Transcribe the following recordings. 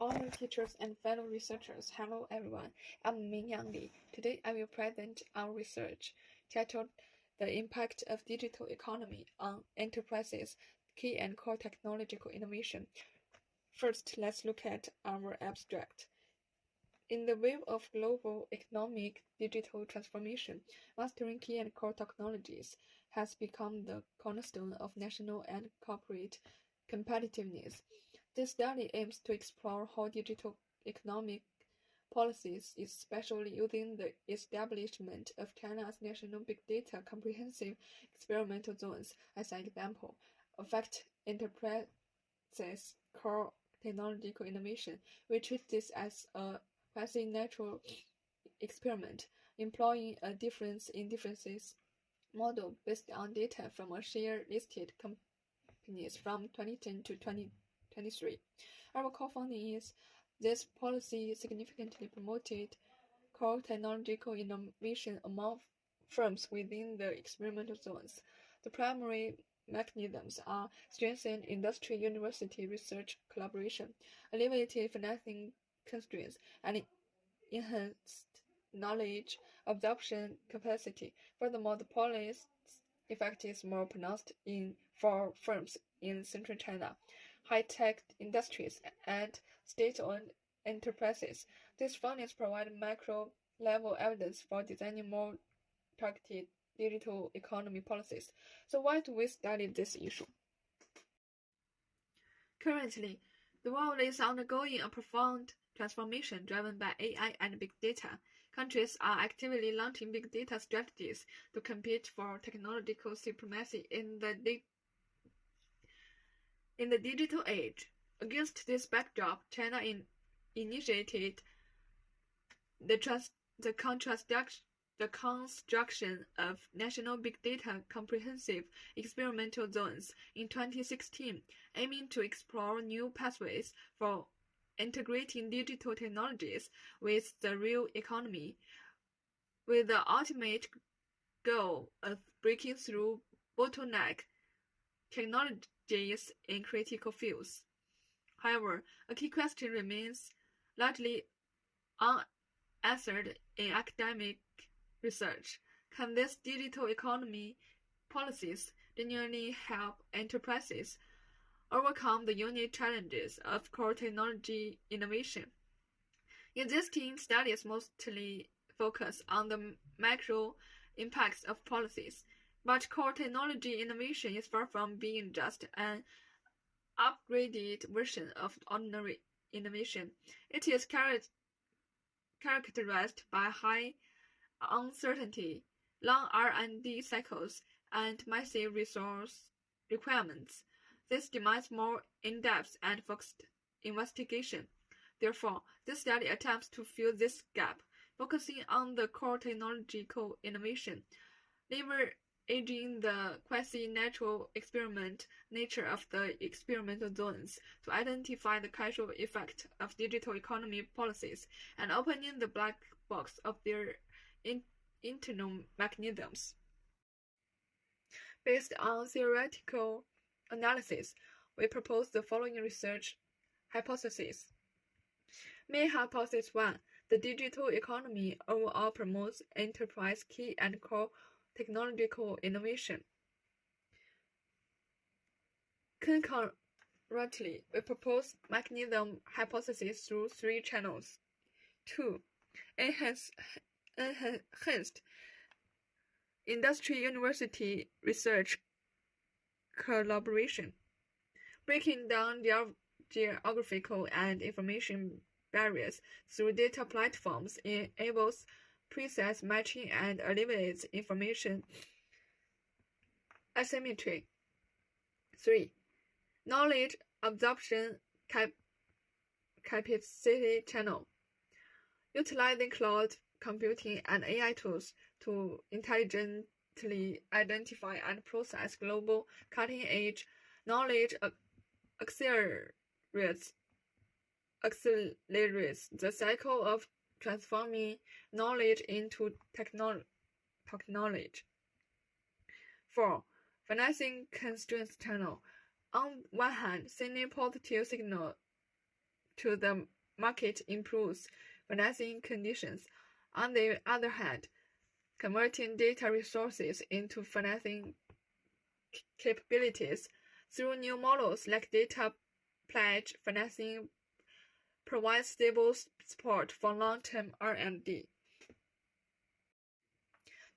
Honored teachers and fellow researchers, hello everyone. I'm Mingyang. Today I will present our research titled The Impact of Digital Economy on Enterprises, Key and Core Technological Innovation. First, let's look at our abstract. In the wave of global economic digital transformation, mastering key and core technologies has become the cornerstone of national and corporate competitiveness. This study aims to explore how digital economic policies, especially using the establishment of China's National Big Data Comprehensive Experimental Zones as an example, affect enterprises' core technological innovation. We treat this as a quasi-natural experiment, employing a difference in differences model based on data from a share listed companies from 2010 to 2023. Our core finding is this policy significantly promoted core technological innovation among firms within the experimental zones. The primary mechanisms are strengthened industry-university research collaboration, alleviated financing constraints, and enhanced knowledge absorption capacity. Furthermore, the policy effect is more pronounced for firms in central China, high-tech industries, and state-owned enterprises. These findings provide macro-level evidence for designing more targeted digital economy policies. So why do we study this issue? Currently, the world is undergoing a profound transformation driven by AI and big data. Countries are actively launching big data strategies to compete for technological supremacy in the digital age. Against this backdrop, China initiated the construction of National Big Data Comprehensive Experimental Zones in 2016, aiming to explore new pathways for integrating digital technologies with the real economy, with the ultimate goal of breaking through bottleneck technologies in critical fields. However, a key question remains largely unanswered in academic research. Can these digital economy policies genuinely help enterprises overcome the unique challenges of core technology innovation? Existing studies mostly focus on the macro impacts of policies, but core technology innovation is far from being just an upgraded version of ordinary innovation. It is characterized by high uncertainty, long R&D cycles, and massive resource requirements. This demands more in-depth and focused investigation. Therefore, this study attempts to fill this gap, focusing on the core technological innovation, leveraging the quasi-natural experiment nature of the experimental zones to identify the causal effect of digital economy policies, and opening the black box of their internal mechanisms. Based on theoretical analysis, we propose the following research hypotheses. Main hypothesis 1. The digital economy overall promotes enterprise key and core technological innovation. Concurrently, we propose mechanism hypothesis through 3 channels. 2. Enhanced industry-university research collaboration. Breaking down geographical and information barriers through data platforms enables precise matching and alleviates information asymmetry. 3. Knowledge absorption capacity channel. Utilizing cloud computing and AI tools to intelligently identify and process global cutting-edge knowledge accelerates the cycle of transforming knowledge into technology. 4. Financing constraints channel. On one hand, sending positive signal to the market improves financing conditions. On the other hand, converting data resources into financing capabilities through new models like data pledge financing provides stable support for long-term R&D.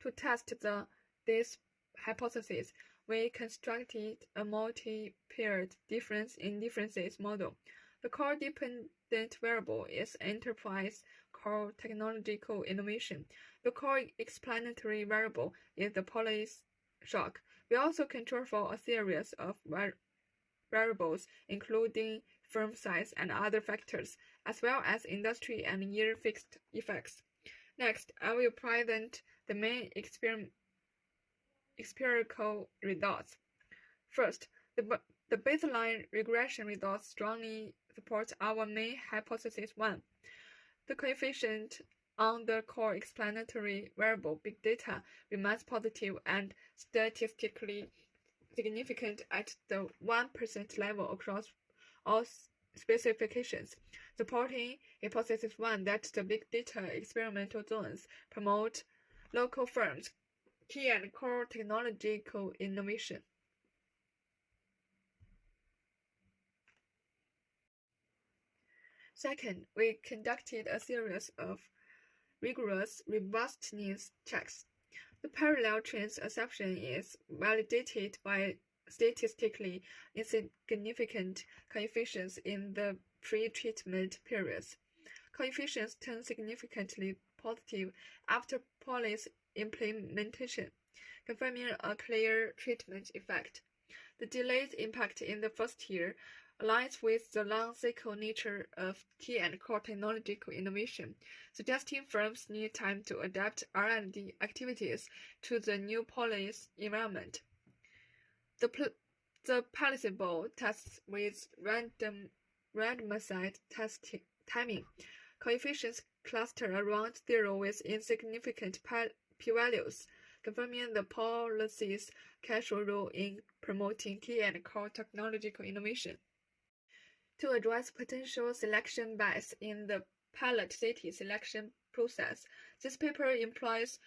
To test this hypothesis, we constructed a multi-paired difference in differences model. The core dependent variable is enterprise core technological innovation. The core explanatory variable is the policy shock. We also control for a series of variables, including firm size and other factors, as well as industry and year fixed effects. Next, I will present the main empirical results. First, the baseline regression results strongly support our main hypothesis 1. The coefficient on the core explanatory variable big data remains positive and statistically significant at the 1% level across all specifications, supporting hypothesis 1 that the big data experimental zones promote local firms, key and core technological innovation. Second, we conducted a series of rigorous robustness checks. The parallel trends assumption is validated by statistically insignificant coefficients in the pre-treatment periods. Coefficients turn significantly positive after policy implementation, confirming a clear treatment effect. The delayed impact in the first year aligns with the long-cycle nature of key and core technological innovation, suggesting firms need time to adapt R&D activities to the new policy environment. The placebo tests with randomized timing coefficients cluster around 0 with insignificant p-values, confirming the policy's casual role in promoting key and core technological innovation. To address potential selection bias in the pilot city selection process, this paper employs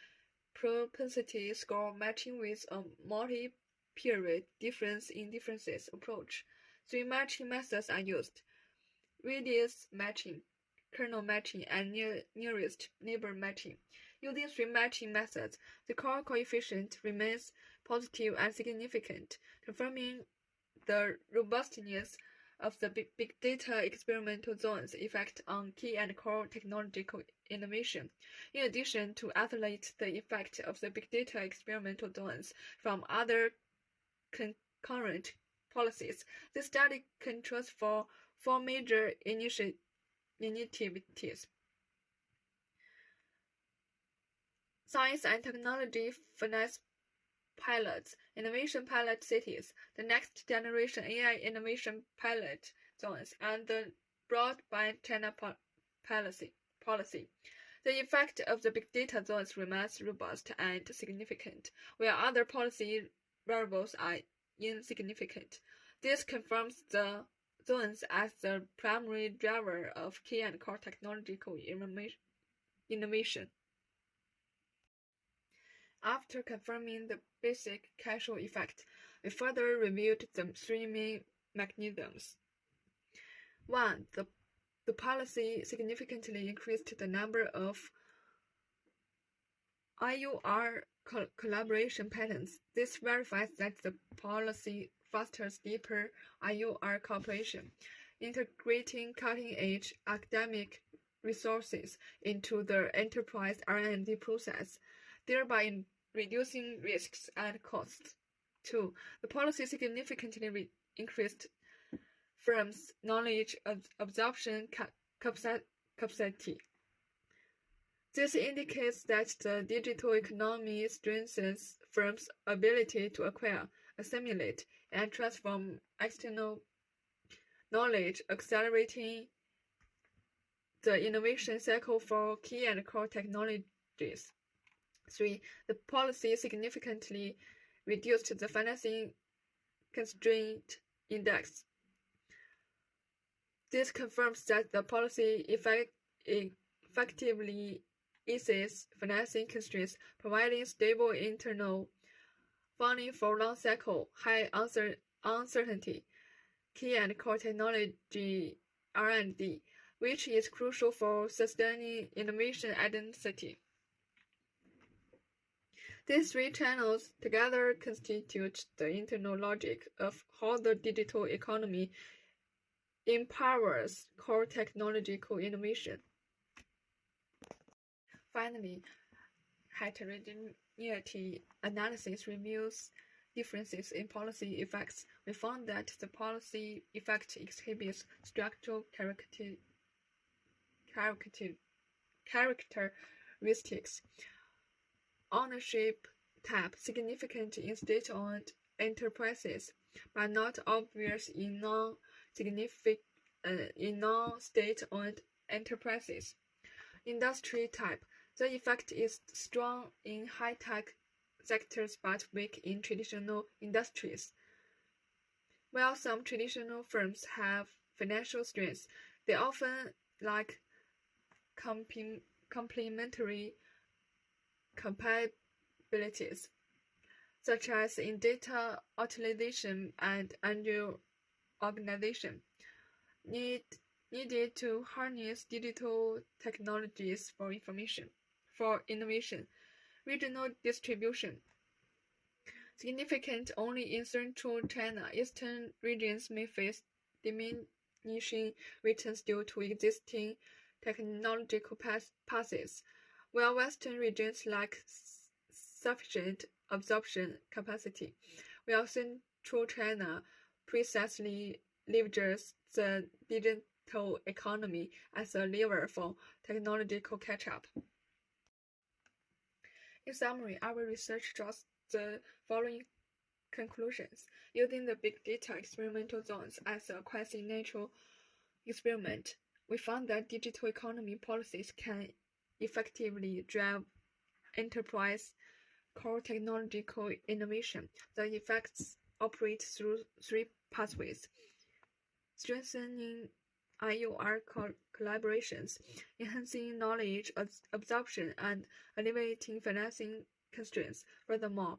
propensity score matching with a multi-period difference in differences approach. 3 matching methods are used: radius matching, kernel matching, and nearest neighbor matching. Using 3 matching methods, the core coefficient remains positive and significant, confirming the robustness of the big data experimental zones' effect on key and core technological innovation. In addition to isolate the effect of the big data experimental zones from other concurrent policies, the study controls for 4 major initiatives: science and technology finance pilots, innovation pilot cities, the next generation AI innovation pilot zones, and the broadband China policy. The effect of the big data zones remains robust and significant, while other policy variables are insignificant. This confirms the zones as the primary driver of key and core technological innovation. After confirming the basic causal effect, we further reviewed the 3 main mechanisms. 1. The policy significantly increased the number of IUR collaboration patterns. This verifies that the policy fosters deeper IUR cooperation, integrating cutting-edge academic resources into the enterprise R&D process, thereby reducing risks and costs. 2. The policy significantly increased firms' knowledge absorption capacity. This indicates that the digital economy strengthens firms' ability to acquire, assimilate, and transform external knowledge, accelerating the innovation cycle for key and core technologies. 3. The policy significantly reduced the financing constraint index. This confirms that the policy effectively eases financing constraints, providing stable internal funding for long-cycle, high uncertainty, key and core technology R&D, which is crucial for sustaining innovation identity. These three channels together constitute the internal logic of how the digital economy empowers core technological innovation. Finally, heterogeneity analysis reveals differences in policy effects. We found that the policy effect exhibits structural characteristics. Ownership type significant in state-owned enterprises, but not obvious in non-state-owned enterprises. Industry type. The effect is strong in high-tech sectors but weak in traditional industries. While some traditional firms have financial strengths, they often lack complementary capabilities, such as in data utilization and agile organization, needed to harness digital technologies for innovation. Regional distribution. Significant only in central China, eastern regions may face diminishing returns due to existing technological passes, while western regions lack sufficient absorption capacity, while central China precisely leverages the digital economy as a lever for technological catch-up. In summary, our research draws the following conclusions. Using the big data experimental zones as a quasi-natural experiment, we found that digital economy policies can effectively drive enterprise core technological innovation. The effects operate through three pathways: strengthening IOR collaborations, enhancing knowledge absorption, and alleviating financing constraints. Furthermore,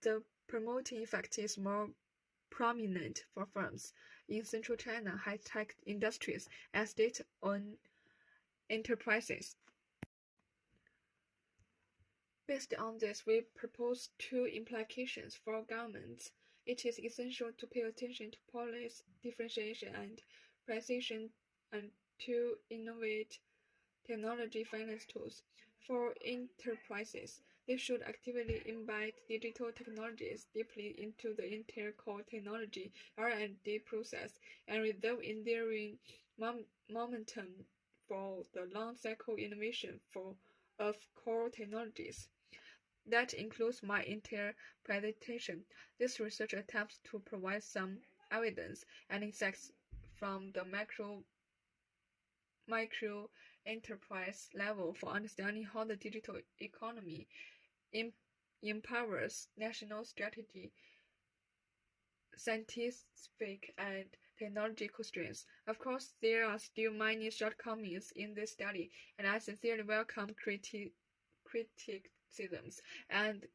the promoting effect is more prominent for firms in central China high-tech industries and state-owned enterprises. Based on this, we propose two implications for governments. It is essential to pay attention to policy differentiation and precision and to innovate technology finance tools. For enterprises, they should actively embed digital technologies deeply into the entire core technology R&D process and reserve enduring momentum for the long-cycle innovation of core technologies. That includes my entire presentation. This research attempts to provide some evidence and insights from the micro enterprise level for understanding how the digital economy empowers national strategy, scientific and technological strengths. Of course, there are still many shortcomings in this study, and I sincerely welcome criticisms and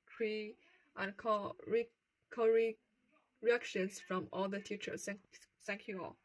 corrections from all the teachers. Thank you all.